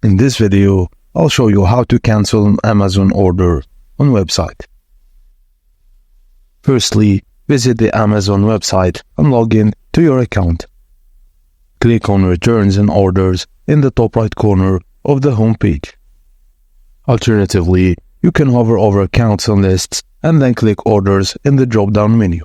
In this video, I'll show you how to cancel an Amazon order on website. Firstly, visit the Amazon website and log in to your account. Click on Returns and Orders in the top right corner of the home page. Alternatively, you can hover over Accounts and Lists and then click Orders in the drop-down menu.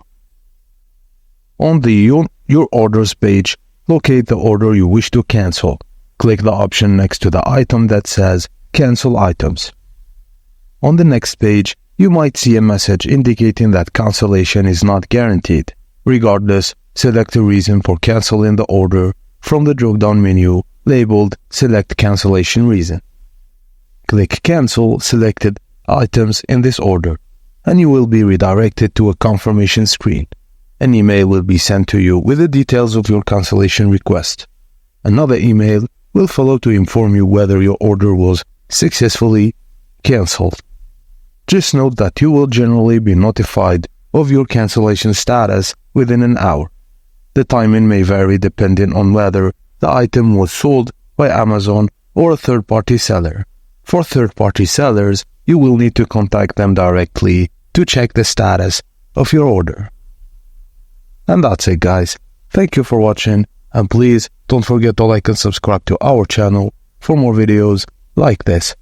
On the Your Orders page, locate the order you wish to cancel. Click the option next to the item that says Cancel Items. On the next page, you might see a message indicating that cancellation is not guaranteed. Regardless, select a reason for canceling the order from the drop-down menu labeled Select Cancellation Reason. Click Cancel selected items in this order, and you will be redirected to a confirmation screen. An email will be sent to you with the details of your cancellation request. Another email will follow to inform you whether your order was successfully cancelled. Just note that you will generally be notified of your cancellation status within an hour. The timing may vary depending on whether the item was sold by Amazon or a third-party seller. For third-party sellers, you will need to contact them directly to check the status of your order. And that's it, guys. Thank you for watching, and please don't forget to like and subscribe to our channel for more videos like this.